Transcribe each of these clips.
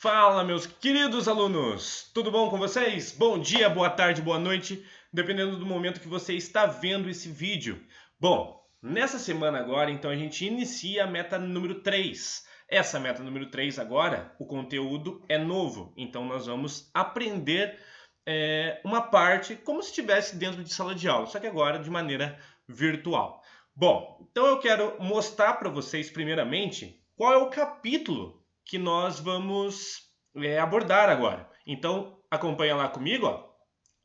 Fala, meus queridos alunos! Tudo bom com vocês? Bom dia, boa tarde, boa noite, dependendo do momento que você está vendo esse vídeo. Bom, nessa semana agora, então, a gente inicia a meta número 3. Essa meta número 3 agora, o conteúdo é novo, então nós vamos aprender uma parte como se estivesse dentro de sala de aula, só que agora de maneira virtual. Bom, então eu quero mostrar para vocês primeiramente qual é o capítulo que nós vamos abordar agora. Então, acompanha lá comigo, ó.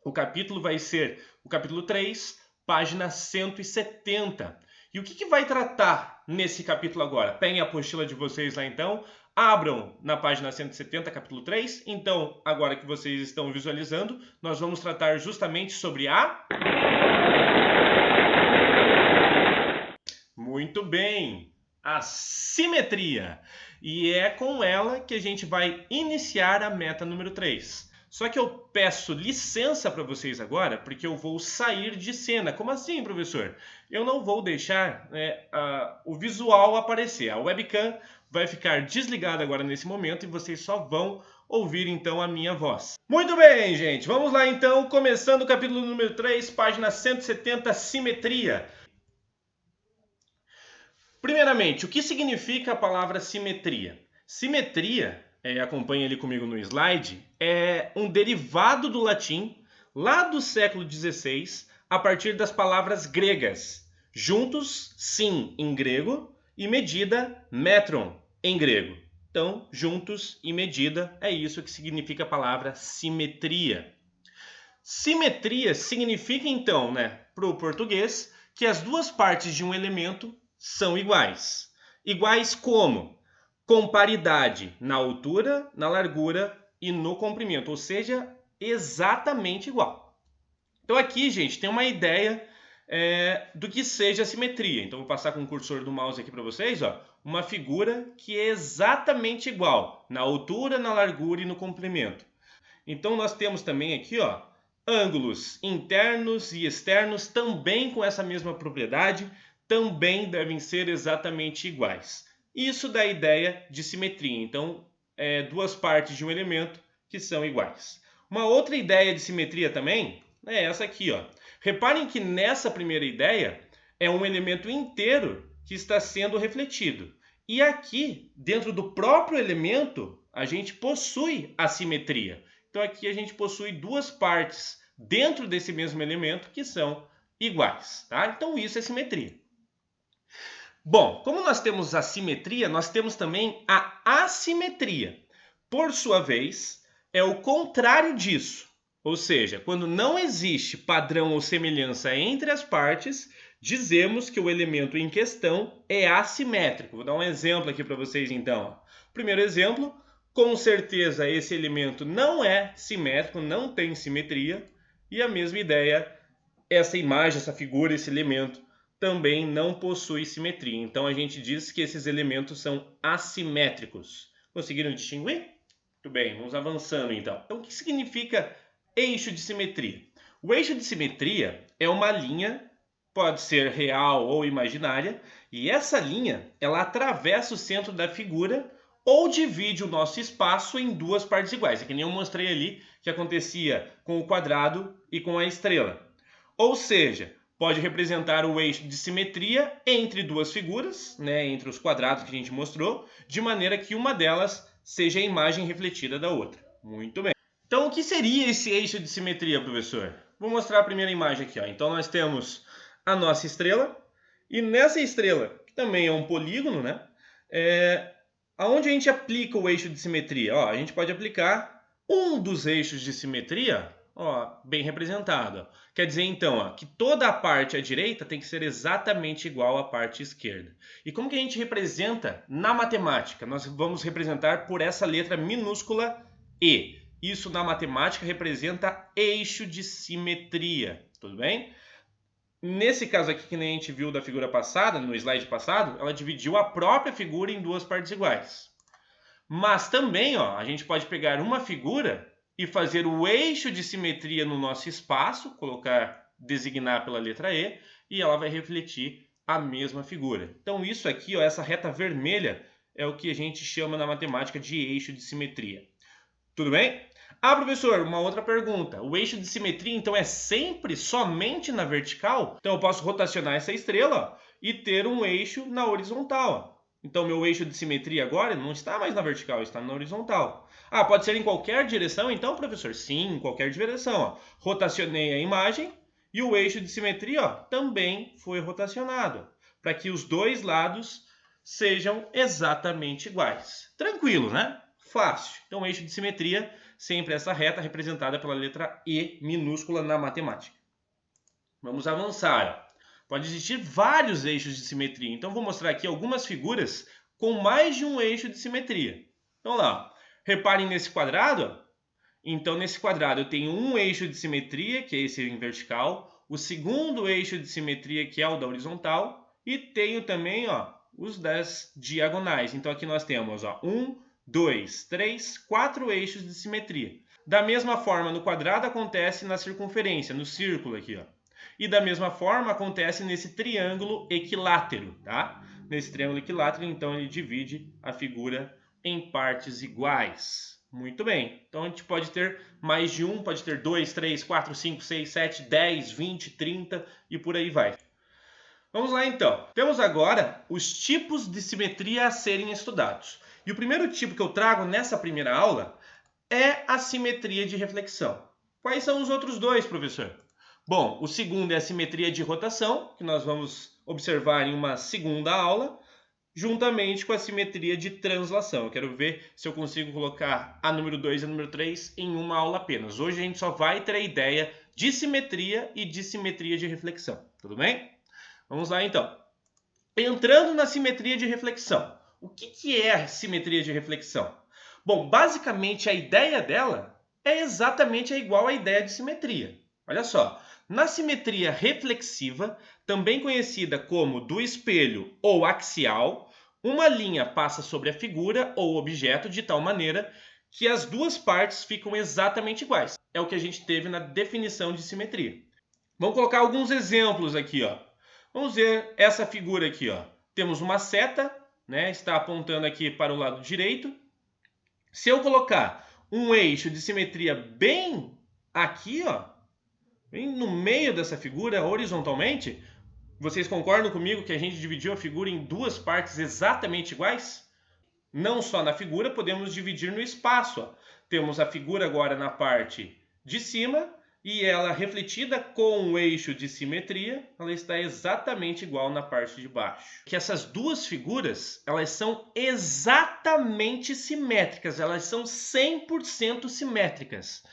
O capítulo vai ser o capítulo 3, página 170. E o que vai tratar nesse capítulo agora? Peguem a apostila de vocês lá então, abram na página 170, capítulo 3. Então, agora que vocês estão visualizando, nós vamos tratar justamente sobre a... Muito bem! A simetria. E é com ela que a gente vai iniciar a meta número 3. Só que eu peço licença para vocês agora, porque eu vou sair de cena. Como assim, professor? Eu não vou deixar o visual aparecer. A webcam vai ficar desligada agora nesse momento e vocês só vão ouvir então a minha voz. Muito bem, gente. Vamos lá então, começando o capítulo número 3, página 170, simetria. Primeiramente, o que significa a palavra simetria? Simetria, acompanhe ali comigo no slide, é um derivado do latim lá do século XVI, a partir das palavras gregas. Juntos, sim, em grego, e medida, metron, em grego. Então, juntos e medida, é isso que significa a palavra simetria. Simetria significa, então, para o português, que as duas partes de um elemento são iguais. Iguais como? Com paridade na altura, na largura e no comprimento, ou seja, exatamente igual. Então aqui, gente, tem uma ideia do que seja a simetria. Então vou passar com o cursor do mouse aqui para vocês, ó, uma figura que é exatamente igual na altura, na largura e no comprimento. Então nós temos também aqui, ó, ângulos internos e externos também com essa mesma propriedade, também devem ser exatamente iguais. Isso dá a ideia de simetria. Então, duas partes de um elemento que são iguais. Uma outra ideia de simetria também é essa aqui, ó. Reparem que nessa primeira ideia é um elemento inteiro que está sendo refletido. E aqui, dentro do próprio elemento, a gente possui a simetria. Então aqui a gente possui duas partes dentro desse mesmo elemento que são iguais, tá? Então isso é simetria. Bom, como nós temos a simetria, nós temos também a assimetria. Por sua vez, é o contrário disso. Ou seja, quando não existe padrão ou semelhança entre as partes, dizemos que o elemento em questão é assimétrico. Vou dar um exemplo aqui para vocês então. Primeiro exemplo, com certeza esse elemento não é simétrico, não tem simetria. E a mesma ideia, essa imagem, essa figura, esse elemento também não possui simetria. Então a gente diz que esses elementos são assimétricos. Conseguiram distinguir? Muito bem, vamos avançando então. Então o que significa eixo de simetria? O eixo de simetria é uma linha, pode ser real ou imaginária, e essa linha ela atravessa o centro da figura ou divide o nosso espaço em duas partes iguais. É que nem eu mostrei ali que acontecia com o quadrado e com a estrela. Ou seja, pode representar o eixo de simetria entre duas figuras, entre os quadrados que a gente mostrou, de maneira que uma delas seja a imagem refletida da outra. Muito bem. Então, o que seria esse eixo de simetria, professor? Vou mostrar a primeira imagem aqui, ó. Então, nós temos a nossa estrela, e nessa estrela, que também é um polígono, aonde a gente aplica o eixo de simetria? Ó, a gente pode aplicar um dos eixos de simetria, ó, bem representado. Quer dizer, então, ó, que toda a parte à direita tem que ser exatamente igual à parte esquerda. E como que a gente representa na matemática? Nós vamos representar por essa letra minúscula E. Isso na matemática representa eixo de simetria, tudo bem? Nesse caso aqui, que nem a gente viu da figura passada, no slide passado, ela dividiu a própria figura em duas partes iguais. Mas também, ó, a gente pode pegar uma figura e fazer o eixo de simetria no nosso espaço, designar pela letra E, e ela vai refletir a mesma figura. Então isso aqui, ó, essa reta vermelha, é o que a gente chama na matemática de eixo de simetria. Tudo bem? Ah, professor, uma outra pergunta. O eixo de simetria, então, é sempre somente na vertical? Então, eu posso rotacionar essa estrela e ter um eixo na horizontal. Então, meu eixo de simetria agora não está mais na vertical, está na horizontal. Ah, pode ser em qualquer direção, então, professor? Sim, em qualquer direção. Ó. Rotacionei a imagem e o eixo de simetria também foi rotacionado, para que os dois lados sejam exatamente iguais. Tranquilo, né? Fácil. Então, o eixo de simetria, sempre essa reta representada pela letra E minúscula na matemática. Vamos avançar. Pode existir vários eixos de simetria. Então, vou mostrar aqui algumas figuras com mais de um eixo de simetria. Então, lá. Reparem nesse quadrado. Então, nesse quadrado, eu tenho um eixo de simetria, que é esse em vertical. O segundo eixo de simetria, que é o da horizontal. E tenho também os das diagonais. Então, aqui nós temos 1, 2, 3, 4 eixos de simetria. Da mesma forma, no quadrado acontece na circunferência, no círculo aqui. E da mesma forma acontece nesse triângulo equilátero, tá? Nesse triângulo equilátero, então, ele divide a figura em partes iguais. Muito bem. Então, a gente pode ter mais de um, pode ter 2, 3, 4, 5, 6, 7, 10, 20, 30 e por aí vai. Vamos lá, então. Temos agora os tipos de simetria a serem estudados. E o primeiro tipo que eu trago nessa primeira aula é a simetria de reflexão. Quais são os outros dois, professor? Bom, o segundo é a simetria de rotação, que nós vamos observar em uma segunda aula, juntamente com a simetria de translação. Eu quero ver se eu consigo colocar a número 2 e a número 3 em uma aula apenas. Hoje a gente só vai ter a ideia de simetria e de simetria de reflexão. Tudo bem? Vamos lá, então. Entrando na simetria de reflexão. O que é a simetria de reflexão? Bom, basicamente a ideia dela é exatamente igual à ideia de simetria. Olha só, na simetria reflexiva, também conhecida como do espelho ou axial, uma linha passa sobre a figura ou objeto de tal maneira que as duas partes ficam exatamente iguais. É o que a gente teve na definição de simetria. Vamos colocar alguns exemplos aqui, Vamos ver essa figura aqui, Temos uma seta, né? Está apontando aqui para o lado direito. Se eu colocar um eixo de simetria bem aqui, bem no meio dessa figura, horizontalmente, vocês concordam comigo que a gente dividiu a figura em duas partes exatamente iguais? Não só na figura, podemos dividir no espaço. Temos a figura agora na parte de cima e ela refletida com o eixo de simetria, ela está exatamente igual na parte de baixo. Que essas duas figuras, elas são exatamente simétricas, elas são 100% simétricas.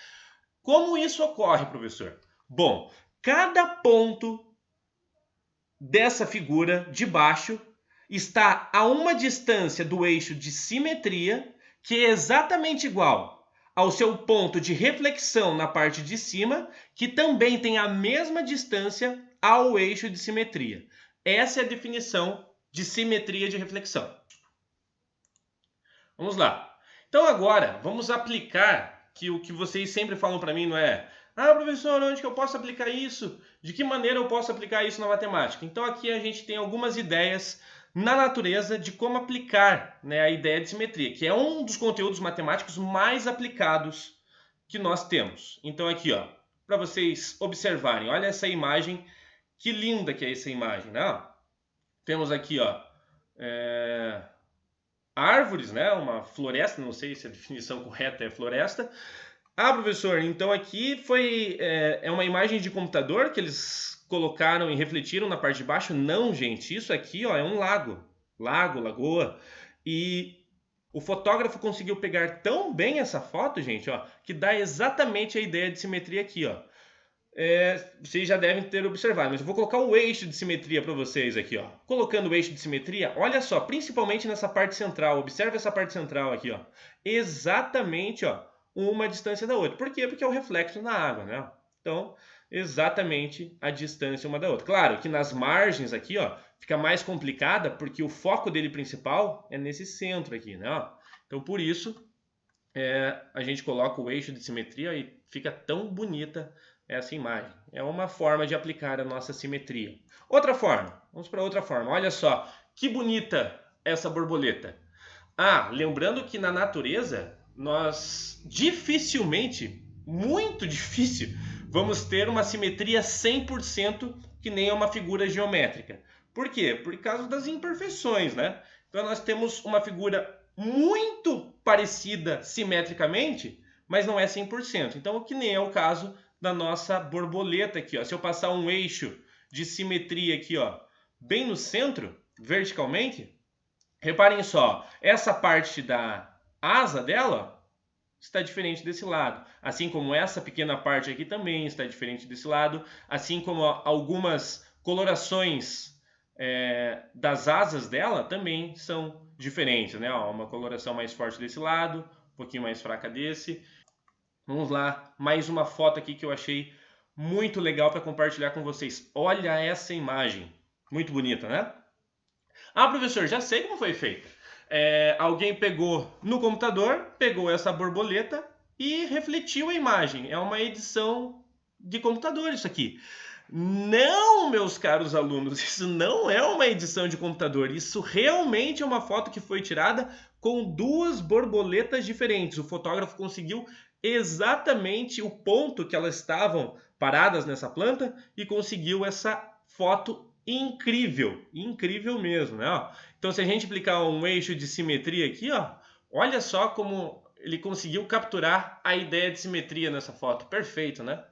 Como isso ocorre, professor? Bom, cada ponto dessa figura de baixo está a uma distância do eixo de simetria, que é exatamente igual ao seu ponto de reflexão na parte de cima, que também tem a mesma distância ao eixo de simetria. Essa é a definição de simetria de reflexão. Vamos lá. Então agora, vamos aplicar que o que vocês sempre falam para mim, não é? Ah, professor, onde que eu posso aplicar isso? De que maneira eu posso aplicar isso na matemática? Então aqui a gente tem algumas ideias na natureza de como aplicar, né, a ideia de simetria, que é um dos conteúdos matemáticos mais aplicados que nós temos. Então aqui, para vocês observarem, olha essa imagem, que linda que é essa imagem, né? Temos aqui, árvores, né? Uma floresta, não sei se a definição correta é floresta. Ah, professor, então aqui é uma imagem de computador que eles colocaram e refletiram na parte de baixo? Não, gente, isso aqui é um lago, lagoa. E o fotógrafo conseguiu pegar tão bem essa foto, gente, que dá exatamente a ideia de simetria aqui, vocês já devem ter observado, mas eu vou colocar o eixo de simetria para vocês aqui, Colocando o eixo de simetria, olha só, principalmente nessa parte central, observe essa parte central aqui, exatamente, uma distância da outra. Por quê? Porque é o reflexo na água, né? Então, exatamente a distância uma da outra. Claro que nas margens aqui, fica mais complicada, porque o foco dele principal é nesse centro aqui, né? Então, por isso, a gente coloca o eixo de simetria e fica tão bonita essa imagem. É uma forma de aplicar a nossa simetria. Outra forma, vamos para outra forma. Olha só, que bonita essa borboleta. Lembrando que na natureza, nós dificilmente, muito difícil, vamos ter uma simetria 100% que nem é uma figura geométrica. Por quê? Por causa das imperfeições, né? Então nós temos uma figura muito parecida simetricamente, mas não é 100%. Então, o que nem é o caso da nossa borboleta aqui, ó. Se eu passar um eixo de simetria aqui, ó, bem no centro, verticalmente, reparem só, essa parte da asa dela está diferente desse lado. Assim como essa pequena parte aqui também está diferente desse lado. Assim como algumas colorações das asas dela também são diferentes, né? Uma coloração mais forte desse lado, um pouquinho mais fraca desse. Vamos lá, mais uma foto aqui que eu achei muito legal para compartilhar com vocês. Olha essa imagem, muito bonita, né? Professor, já sei como foi feita. Alguém pegou no computador, pegou essa borboleta e refletiu a imagem. É uma edição de computador isso aqui. Não, meus caros alunos, isso não é uma edição de computador. Isso realmente é uma foto que foi tirada com duas borboletas diferentes. O fotógrafo conseguiu exatamente o ponto que elas estavam paradas nessa planta e conseguiu essa foto incrível, incrível mesmo, né? Então, se a gente aplicar um eixo de simetria aqui, ó, olha só como ele conseguiu capturar a ideia de simetria nessa foto. Perfeito, né?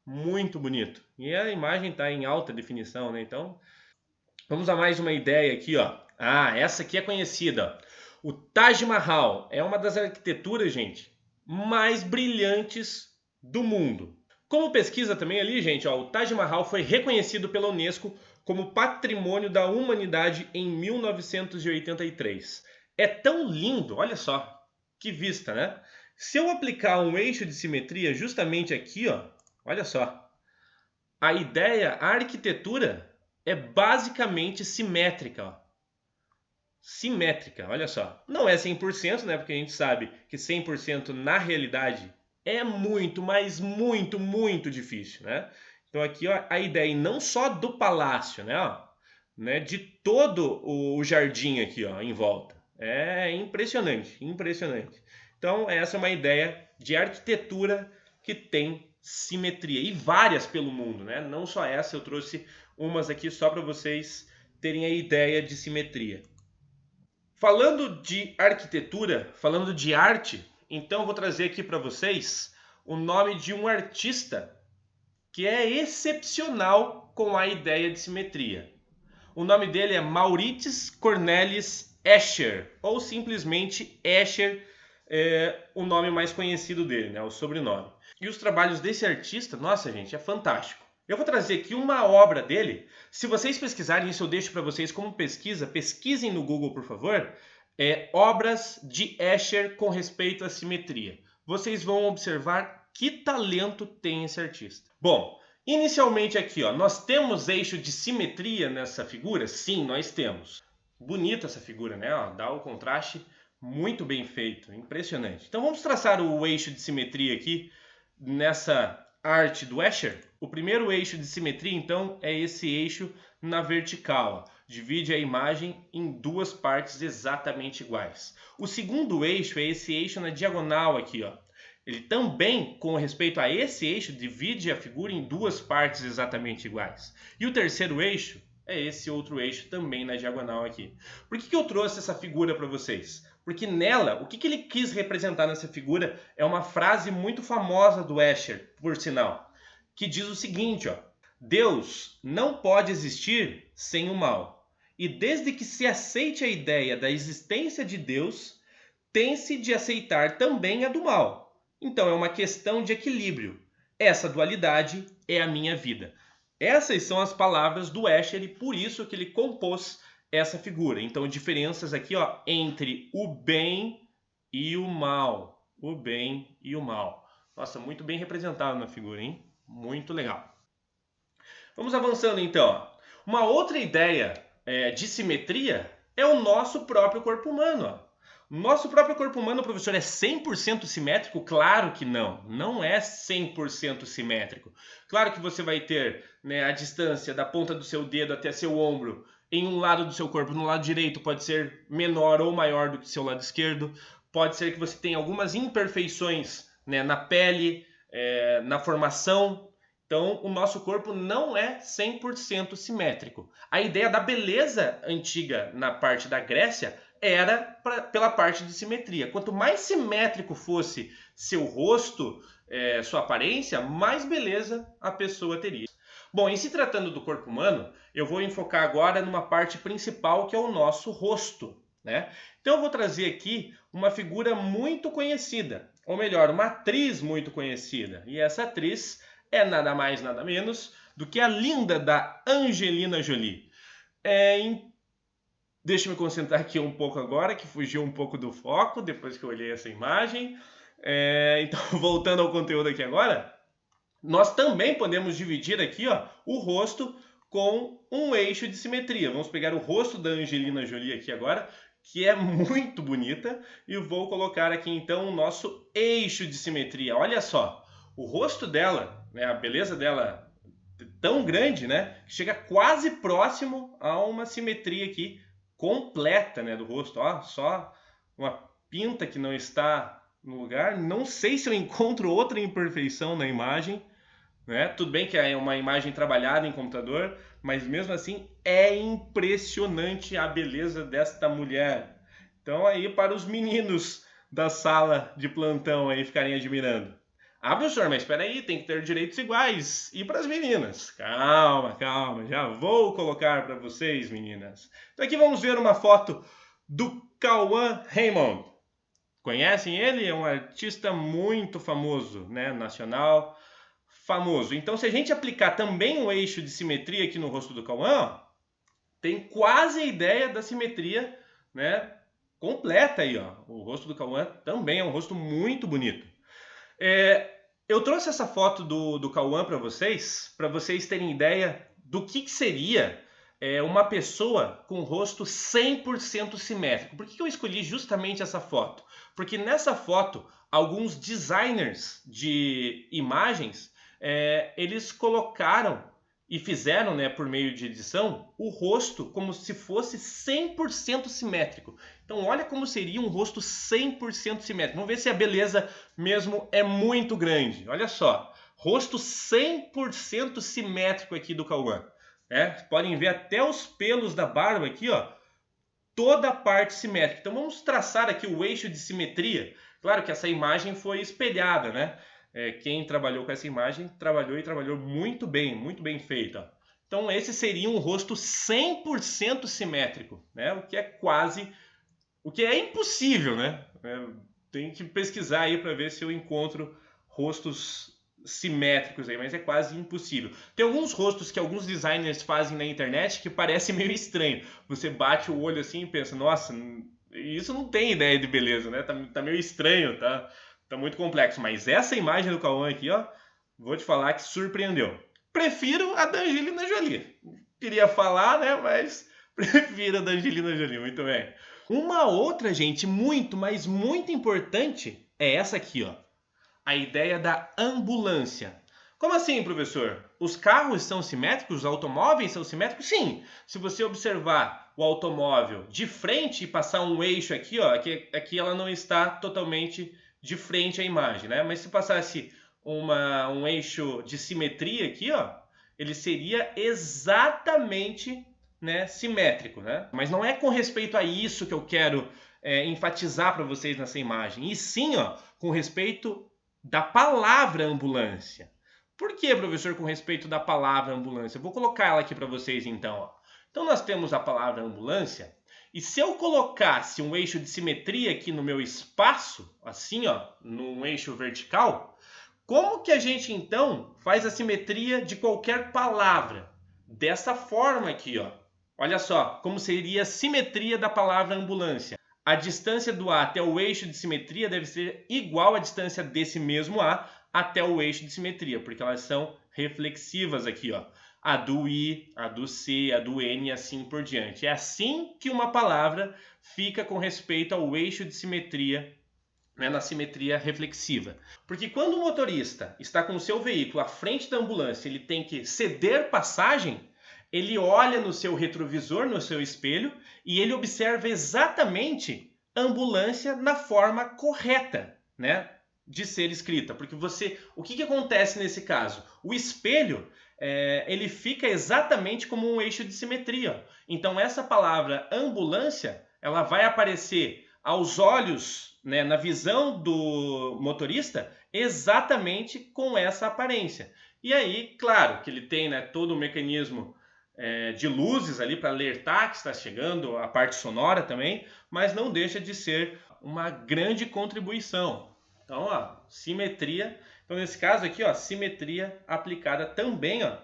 Muito bonito. E a imagem está em alta definição, né? Então, vamos a mais uma ideia aqui, ó. Essa aqui é conhecida. O Taj Mahal é uma das arquiteturas, gente, mais brilhantes do mundo. Como pesquisa também ali, gente, ó, o Taj Mahal foi reconhecido pela Unesco como Patrimônio da Humanidade em 1983. É tão lindo, olha só, que vista, né? Se eu aplicar um eixo de simetria justamente aqui, ó, olha só, a arquitetura é basicamente simétrica, ó. Simétrica, olha só. Não é 100%, né? Porque a gente sabe que 100% na realidade é muito, mas muito, muito difícil, né? Então aqui, ó, a ideia, e não só do palácio, né? De todo o jardim aqui, ó, em volta. É impressionante, impressionante. Então essa é uma ideia de arquitetura que tem simetria, e várias pelo mundo, né? Não só essa, eu trouxe umas aqui só para vocês terem a ideia de simetria. Falando de arquitetura, falando de arte, então eu vou trazer aqui para vocês o nome de um artista que é excepcional com a ideia de simetria. O nome dele é Maurits Cornelis Escher, ou simplesmente Escher, é o nome mais conhecido dele, né? O sobrenome. E os trabalhos desse artista, nossa gente, é fantástico. Eu vou trazer aqui uma obra dele. Se vocês pesquisarem, isso eu deixo para vocês como pesquisa. Pesquisem no Google, por favor. Obras de Escher com respeito à simetria. Vocês vão observar que talento tem esse artista. Bom, inicialmente aqui, ó, nós temos eixo de simetria nessa figura? Sim, nós temos. Bonita essa figura, né? Dá o contraste muito bem feito, impressionante. Então vamos traçar o eixo de simetria aqui nessa arte do Escher. O primeiro eixo de simetria, então, é esse eixo na vertical. Divide a imagem em duas partes exatamente iguais. O segundo eixo é esse eixo na diagonal aqui, ó. Ele também, com respeito a esse eixo, divide a figura em duas partes exatamente iguais. E o terceiro eixo é esse outro eixo também na diagonal aqui. Por que eu trouxe essa figura para vocês? Porque nela, o que ele quis representar nessa figura é uma frase muito famosa do Escher, por sinal, que diz o seguinte, ó: Deus não pode existir sem o mal. E desde que se aceite a ideia da existência de Deus, tem-se de aceitar também a do mal. Então é uma questão de equilíbrio. Essa dualidade é a minha vida. Essas são as palavras do Escher e por isso que ele compôs essa figura. Então, diferenças aqui, ó, entre o bem e o mal. O bem e o mal. Nossa, muito bem representado na figura, hein? Muito legal. Vamos avançando, então. Uma outra ideia de simetria é o nosso próprio corpo humano. Ó. Nosso próprio corpo humano, professor, é 100% simétrico? Claro que não. Não é 100% simétrico. Claro que você vai ter, né, a distância da ponta do seu dedo até seu ombro em um lado do seu corpo, no lado direito, pode ser menor ou maior do que o seu lado esquerdo. Pode ser que você tenha algumas imperfeições, né, na pele, na formação. Então, o nosso corpo não é 100% simétrico. A ideia da beleza antiga na parte da Grécia era pela parte de simetria. Quanto mais simétrico fosse seu rosto, sua aparência, mais beleza a pessoa teria. Bom, em se tratando do corpo humano, eu vou enfocar agora numa parte principal, que é o nosso rosto, né? Então eu vou trazer aqui uma figura muito conhecida, ou melhor, uma atriz muito conhecida. E essa atriz é nada mais, nada menos do que a linda da Angelina Jolie. Deixa eu me concentrar aqui um pouco agora, que fugiu um pouco do foco depois que eu olhei essa imagem. Então, voltando ao conteúdo aqui agora, nós também podemos dividir aqui, ó, o rosto com um eixo de simetria. Vamos pegar o rosto da Angelina Jolie aqui agora, que é muito bonita, e vou colocar aqui então o nosso eixo de simetria. Olha só, o rosto dela, né, a beleza dela é tão grande, né, que chega quase próximo a uma simetria aqui completa, né, do rosto. Ó, só uma pinta que não está no lugar. Não sei se eu encontro outra imperfeição na imagem, né? Tudo bem que é uma imagem trabalhada em computador, mas mesmo assim é impressionante a beleza desta mulher. Então aí para os meninos da sala de plantão aí ficarem admirando. Ah, professor, mas espera aí, tem que ter direitos iguais. E para as meninas? Calma, calma, já vou colocar para vocês, meninas. Então aqui vamos ver uma foto do Cauã Raymond. Conhecem ele? É um artista muito famoso, né? Nacional, famoso. Então se a gente aplicar também um eixo de simetria aqui no rosto do Cauã, ó, tem quase a ideia da simetria, né, completa aí, ó. O rosto do Cauã também é um rosto muito bonito. Eu trouxe essa foto do Cauã para vocês terem ideia do que seria uma pessoa com o rosto 100% simétrico. Por que eu escolhi justamente essa foto? Porque nessa foto, alguns designers de imagens, eles colocaram e fizeram, né, por meio de edição, o rosto como se fosse 100% simétrico. Então olha como seria um rosto 100% simétrico. Vamos ver se a beleza mesmo é muito grande. Olha só, rosto 100% simétrico aqui do Cauã. Podem ver até os pelos da barba aqui, ó, toda a parte simétrica. Então vamos traçar aqui o eixo de simetria. Claro que essa imagem foi espelhada, né? Quem trabalhou com essa imagem trabalhou muito bem feito. Ó. Então esse seria um rosto 100% simétrico, né? O que é impossível, né? Tem que pesquisar aí para ver se eu encontro rostos simétricos aí, mas é quase impossível. Tem alguns rostos que alguns designers fazem na internet que parece meio estranho. Você bate o olho assim e pensa, nossa, isso não tem ideia de beleza, né? Tá meio estranho, tá? Tá muito complexo, mas essa imagem do Cauã aqui, ó, vou te falar que surpreendeu. Prefiro a da Angelina Jolie. Queria falar, né, mas prefiro a da Angelina Jolie, muito bem. Uma outra, gente, muito, mas muito importante é essa aqui, ó. A ideia da ambulância. Como assim, professor? Os carros são simétricos? Os automóveis são simétricos? Sim. Se você observar o automóvel de frente e passar um eixo aqui, ó, aqui ela não está totalmente de frente à imagem, né? Mas se passasse um eixo de simetria aqui, ó, ele seria exatamente, né, simétrico, né? Mas não é com respeito a isso que eu quero enfatizar para vocês nessa imagem, e sim, ó, com respeito da palavra ambulância. Por que, professor, com respeito da palavra ambulância? Eu vou colocar ela aqui para vocês então. Ó. Então nós temos a palavra ambulância, e se eu colocasse um eixo de simetria aqui no meu espaço, assim, ó, num eixo vertical, como que a gente então faz a simetria de qualquer palavra? Dessa forma aqui, ó. Olha só, como seria a simetria da palavra ambulância. A distância do A até o eixo de simetria deve ser igual à distância desse mesmo A até o eixo de simetria, porque elas são reflexivas aqui, ó. A do I, a do C, a do N e assim por diante. É assim que uma palavra fica com respeito ao eixo de simetria, né, na simetria reflexiva. Porque quando o motorista está com o seu veículo à frente da ambulância, ele tem que ceder passagem, ele olha no seu retrovisor, no seu espelho, e ele observa exatamente a ambulância na forma correta, né, de ser escrita. Porque o que acontece nesse caso? O espelho, ele fica exatamente como um eixo de simetria. Então essa palavra ambulância, ela vai aparecer aos olhos, né, na visão do motorista, exatamente com essa aparência. E aí, claro, que ele tem, né, todo o mecanismo de luzes ali para alertar que está chegando, a parte sonora também, mas não deixa de ser uma grande contribuição. Então, ó, simetria. Então, nesse caso aqui, ó, simetria aplicada também, ó,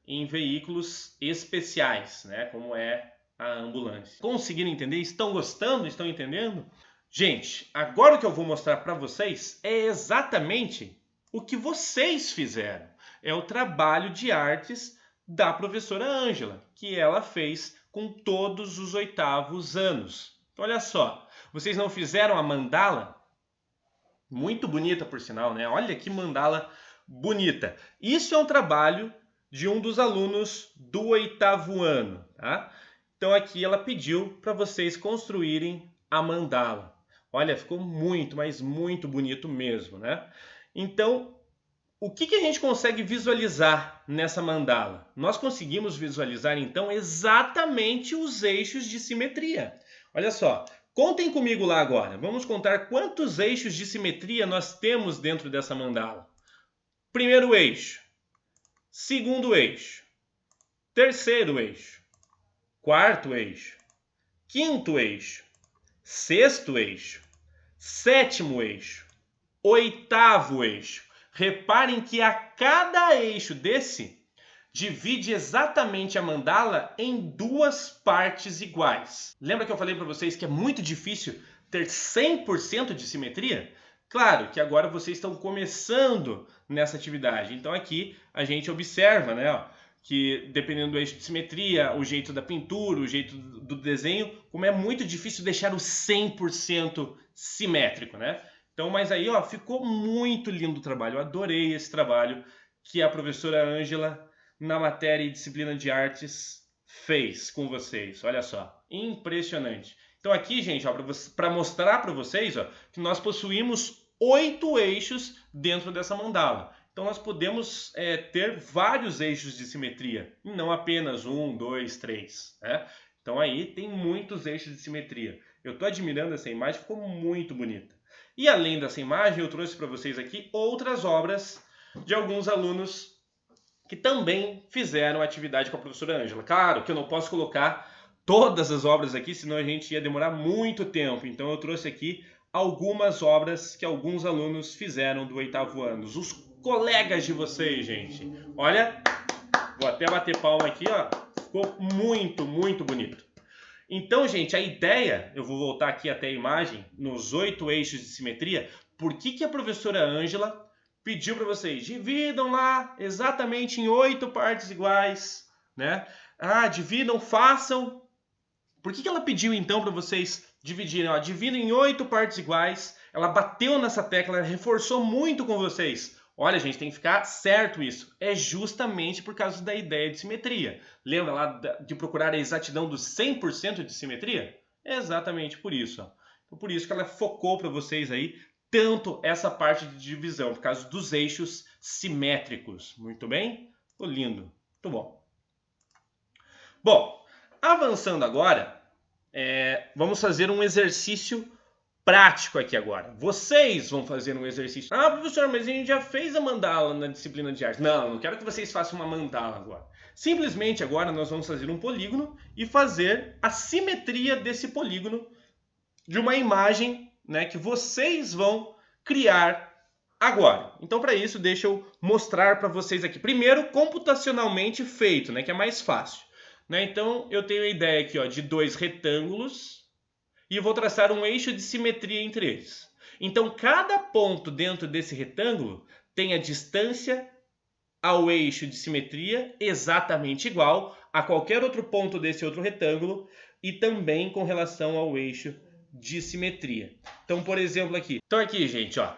em veículos especiais, né, como é a ambulância. Conseguiram entender? Estão gostando? Estão entendendo? Gente, agora o que eu vou mostrar para vocês é exatamente o que vocês fizeram. É o trabalho de artes da professora Ângela, que ela fez com todos os 8º anos. Olha só, vocês não fizeram a mandala? Muito bonita, por sinal, né? Olha que mandala bonita. Isso é um trabalho de um dos alunos do 8º ano, tá? Então aqui ela pediu para vocês construírem a mandala. Olha, ficou muito, mas muito bonito mesmo, né? Então, o que a gente consegue visualizar nessa mandala? Nós conseguimos visualizar, então, exatamente os eixos de simetria. Olha só, contem comigo lá agora. Vamos contar quantos eixos de simetria nós temos dentro dessa mandala. Primeiro eixo, segundo eixo, terceiro eixo, quarto eixo, quinto eixo, sexto eixo, sétimo eixo, oitavo eixo. Reparem que a cada eixo desse divide exatamente a mandala em 2 partes iguais. Lembra que eu falei para vocês que é muito difícil ter 100% de simetria? Claro que agora vocês estão começando nessa atividade. Então aqui a gente observa, né, ó, que dependendo do eixo de simetria, o jeito da pintura, o jeito do desenho, como é muito difícil deixar o 100% simétrico, né? Então, mas aí, ó, ficou muito lindo o trabalho. Eu adorei esse trabalho que a professora Ângela, na matéria e disciplina de artes, fez com vocês. Olha só, impressionante. Então aqui, gente, para mostrar para vocês, ó, que nós possuímos 8 eixos dentro dessa mandala. Então nós podemos ter vários eixos de simetria, e não apenas 1, 2, 3. Né? Então aí tem muitos eixos de simetria. Eu estou admirando essa imagem, ficou muito bonita. E além dessa imagem, eu trouxe para vocês aqui outras obras de alguns alunos que também fizeram atividade com a professora Ângela. Claro que eu não posso colocar todas as obras aqui, senão a gente ia demorar muito tempo. Então eu trouxe aqui algumas obras que alguns alunos fizeram do 8º ano. Os colegas de vocês, gente. Olha, vou até bater palma aqui, ó. Ficou muito, muito bonito. Então, gente, a ideia, eu vou voltar aqui até a imagem, nos 8 eixos de simetria, por que a professora Ângela pediu para vocês, dividam lá exatamente em 8 partes iguais, né? Dividam, façam. Por que ela pediu, então, para vocês dividirem? Dividam em 8 partes iguais. Ela bateu nessa tecla, ela reforçou muito com vocês. Olha, gente, tem que ficar certo isso. É justamente por causa da ideia de simetria. Lembra lá de procurar a exatidão dos 100% de simetria? É exatamente por isso. Ó. Então, por isso que ela focou para vocês aí tanto essa parte de divisão, por causa dos eixos simétricos. Muito bem? Ficou lindo. Muito bom. Bom, avançando agora, vamos fazer um exercício prático aqui agora. Vocês vão fazer um exercício. Professor, mas a gente já fez a mandala na disciplina de arte. Não quero que vocês façam uma mandala agora. Simplesmente agora nós vamos fazer um polígono e fazer a simetria desse polígono de uma imagem, né, que vocês vão criar agora. Então, para isso, deixa eu mostrar para vocês aqui. Primeiro, computacionalmente feito, né, que é mais fácil. Né? Então, eu tenho a ideia aqui, ó, de 2 retângulos. E vou traçar um eixo de simetria entre eles. Então, cada ponto dentro desse retângulo tem a distância ao eixo de simetria exatamente igual a qualquer outro ponto desse outro retângulo e também com relação ao eixo de simetria. Então, por exemplo, aqui. Então, aqui, gente, ó,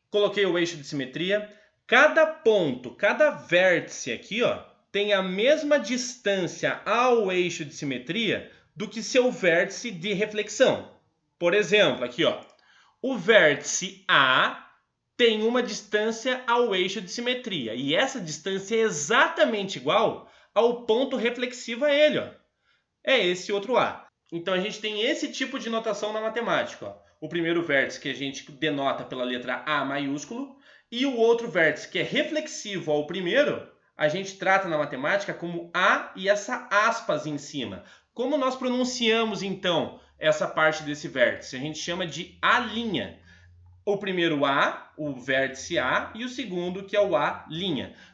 coloquei o eixo de simetria. Cada ponto, cada vértice aqui, ó, tem a mesma distância ao eixo de simetria do que seu vértice de reflexão. Por exemplo, aqui, ó, o vértice A tem uma distância ao eixo de simetria, e essa distância é exatamente igual ao ponto reflexivo a ele, ó. É esse outro A. Então a gente tem esse tipo de notação na matemática, ó. O primeiro vértice que a gente denota pela letra A maiúsculo, e o outro vértice que é reflexivo ao primeiro, a gente trata na matemática como A e essa aspas em cima. Como nós pronunciamos, então, essa parte desse vértice? A gente chama de A'. O primeiro A, o vértice A, e o segundo, que é o A'.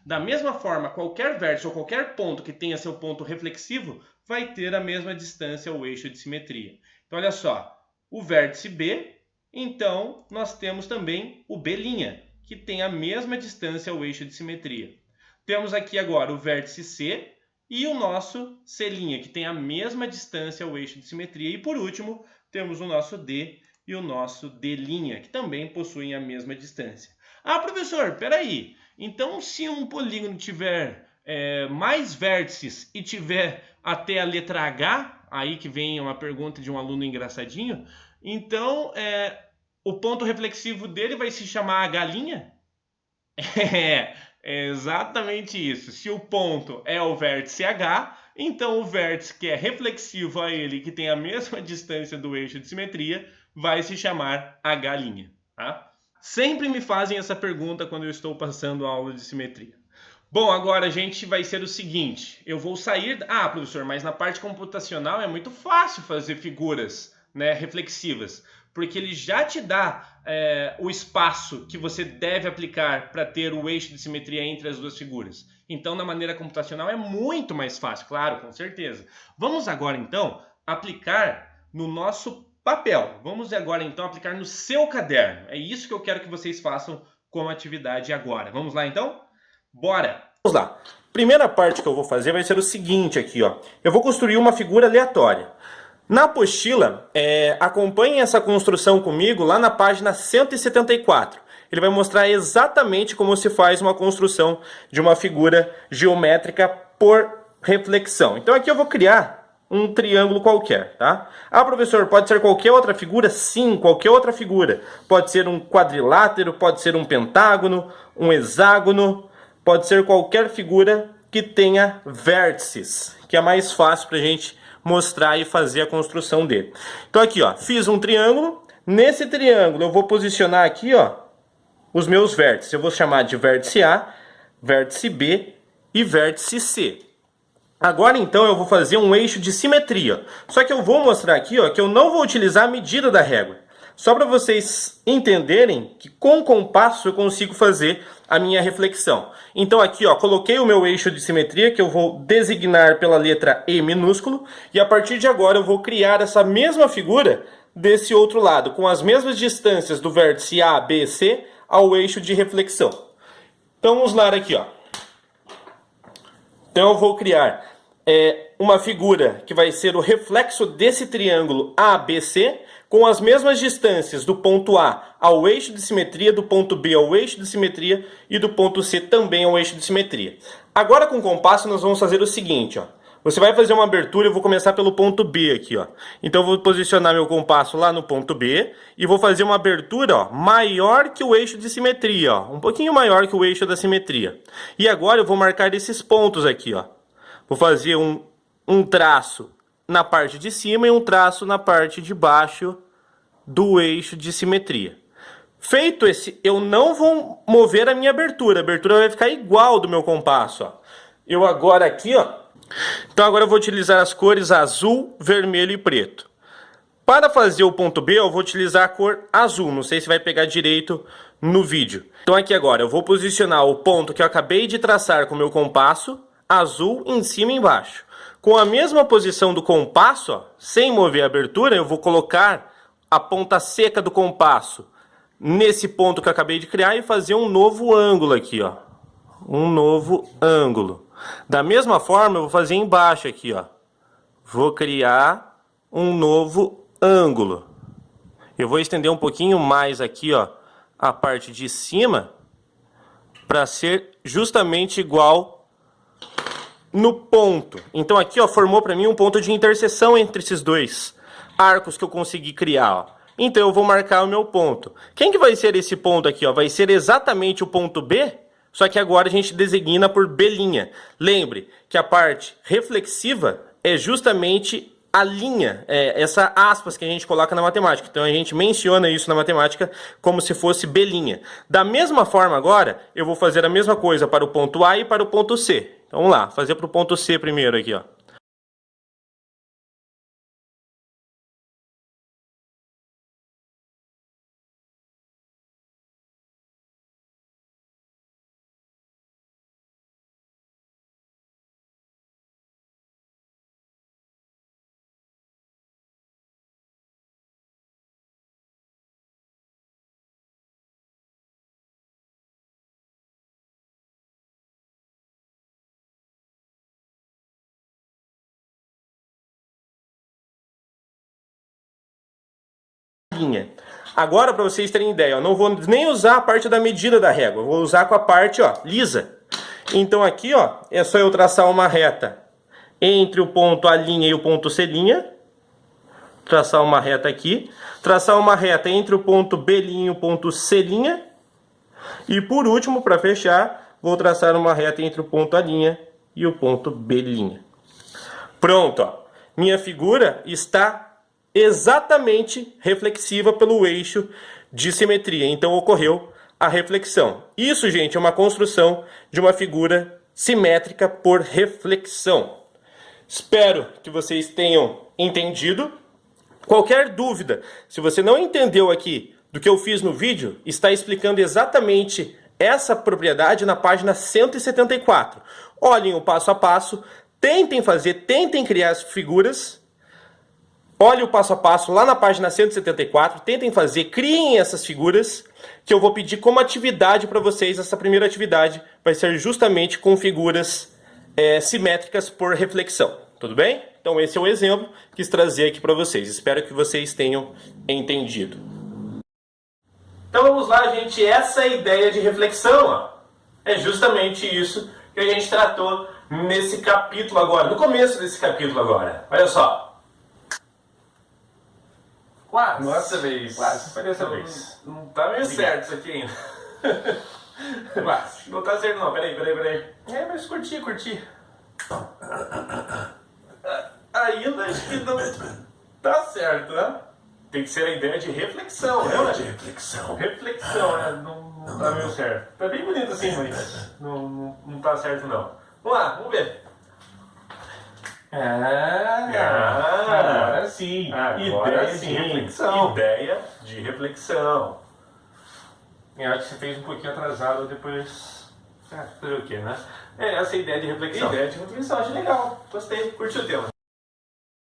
Da mesma forma, qualquer vértice ou qualquer ponto que tenha seu ponto reflexivo vai ter a mesma distância ao eixo de simetria. Então, olha só, o vértice B, então, nós temos também o B', que tem a mesma distância ao eixo de simetria. Temos aqui agora o vértice C e o nosso C', que tem a mesma distância ao eixo de simetria. E por último, temos o nosso D e o nosso D', que também possuem a mesma distância. Ah, professor, peraí. Então, se um polígono tiver mais vértices e tiver até a letra H, aí que vem uma pergunta de um aluno engraçadinho, então o ponto reflexivo dele vai se chamar H'? É exatamente isso. Se o ponto é o vértice H, então o vértice que é reflexivo a ele, que tem a mesma distância do eixo de simetria, vai se chamar H'. Tá? Sempre me fazem essa pergunta quando eu estou passando a aula de simetria. Bom, agora a gente vai ser o seguinte. Eu vou sair... Ah, professor, mas na parte computacional é muito fácil fazer figuras, né, reflexivas, porque ele já te dá o espaço que você deve aplicar para ter o eixo de simetria entre as duas figuras. Então, na maneira computacional é muito mais fácil, claro, com certeza. Vamos agora, então, aplicar no nosso papel. Vamos agora, então, aplicar no seu caderno. É isso que eu quero que vocês façam como atividade agora. Vamos lá, então? Bora! Vamos lá. Primeira parte que eu vou fazer vai ser o seguinte aqui, ó. Eu vou construir uma figura aleatória. Na apostila, acompanhem essa construção comigo lá na página 174. Ele vai mostrar exatamente como se faz uma construção de uma figura geométrica por reflexão. Então aqui eu vou criar um triângulo qualquer, tá? Ah, professor, pode ser qualquer outra figura? Sim, qualquer outra figura. Pode ser um quadrilátero, pode ser um pentágono, um hexágono, pode ser qualquer figura que tenha vértices, que é mais fácil para a gente mostrar e fazer a construção dele. Então aqui, ó, fiz um triângulo. Nesse triângulo eu vou posicionar aqui, ó, os meus vértices. Eu vou chamar de vértice A, vértice B e vértice C. Agora então eu vou fazer um eixo de simetria. Só que eu vou mostrar aqui, ó, que eu não vou utilizar a medida da régua. Só para vocês entenderem que com o compasso eu consigo fazer a minha reflexão. Então aqui, ó, coloquei o meu eixo de simetria, que eu vou designar pela letra E minúsculo, e a partir de agora eu vou criar essa mesma figura desse outro lado, com as mesmas distâncias do vértice A, B e C ao eixo de reflexão. Então vamos lá aqui, ó. Então eu vou criar uma figura que vai ser o reflexo desse triângulo ABC, com as mesmas distâncias do ponto A ao eixo de simetria, do ponto B ao eixo de simetria e do ponto C também ao eixo de simetria. Agora com o compasso nós vamos fazer o seguinte, ó. Você vai fazer uma abertura, eu vou começar pelo ponto B aqui, ó. Então eu vou posicionar meu compasso lá no ponto B e vou fazer uma abertura, ó, maior que o eixo de simetria, ó, um pouquinho maior que o eixo da simetria. E agora eu vou marcar esses pontos aqui, ó. Vou fazer um traço na parte de cima e um traço na parte de baixo do eixo de simetria. Feito esse, eu não vou mover a minha abertura. A abertura vai ficar igual do meu compasso, ó. Eu agora aqui, ó. Então agora eu vou utilizar as cores azul, vermelho e preto. Para fazer o ponto B, eu vou utilizar a cor azul. Não sei se vai pegar direito no vídeo. Então aqui agora eu vou posicionar o ponto que eu acabei de traçar com o meu compasso, azul em cima e embaixo. Com a mesma posição do compasso, ó, sem mover a abertura, eu vou colocar a ponta seca do compasso nesse ponto que eu acabei de criar e fazer um novo ângulo aqui, ó. Um novo ângulo. Da mesma forma, eu vou fazer embaixo aqui, ó. Vou criar um novo ângulo. Eu vou estender um pouquinho mais aqui, ó, a parte de cima, para ser justamente igual no ponto. Então aqui, ó, formou para mim um ponto de interseção entre esses dois arcos que eu consegui criar, ó. Então eu vou marcar o meu ponto. Quem que vai ser esse ponto aqui, ó? Vai ser exatamente o ponto B, só que agora a gente designa por B'. Lembre que a parte reflexiva é justamente a linha, essa aspas que a gente coloca na matemática. Então a gente menciona isso na matemática como se fosse B'. Da mesma forma agora, eu vou fazer a mesma coisa para o ponto A e para o ponto C. Então vamos lá, fazer para o ponto C primeiro aqui, ó. Agora, para vocês terem ideia, eu não vou nem usar a parte da medida da régua, eu vou usar com a parte, ó, lisa. Então aqui, ó, é só eu traçar uma reta entre o ponto A' e o ponto C'. Traçar uma reta aqui. Traçar uma reta entre o ponto B' e o ponto C'. E por último, para fechar, vou traçar uma reta entre o ponto A' e o ponto B'. Pronto, ó. Minha figura está exatamente reflexiva pelo eixo de simetria. Então ocorreu a reflexão. Isso, gente, é uma construção de uma figura simétrica por reflexão. Espero que vocês tenham entendido. Qualquer dúvida, se você não entendeu aqui do que eu fiz no vídeo, está explicando exatamente essa propriedade na página 174. Olhem o passo a passo, tentem fazer, tentem criar as figuras. Olhe o passo a passo lá na página 174, tentem fazer, criem essas figuras, que eu vou pedir como atividade para vocês. Essa primeira atividade vai ser justamente com figuras simétricas por reflexão, tudo bem? Então esse é o exemplo que quis trazer aqui para vocês, espero que vocês tenham entendido. Então vamos lá, gente, essa ideia de reflexão, ó, é justamente isso que a gente tratou nesse capítulo agora, no começo desse capítulo agora, olha só. Quase. Nossa vez. Quase. Foi dessa vez. Não tá meio certo isso aqui ainda. Quase. Não tá certo não. Peraí. Mas curti. Ainda acho que não tá certo, né? Tem que ser a ideia de reflexão, né? De reflexão. Reflexão, né? Não tá meio certo. Tá bem bonito assim, mas não tá certo não. Vamos lá, vamos ver. Agora sim. Ideia de reflexão. Ideia de reflexão. Eu acho que você fez um pouquinho atrasado depois. Fazer o quê, né? Essa é a ideia de reflexão. Ideia de reflexão, acho legal. Gostei, curti o tema.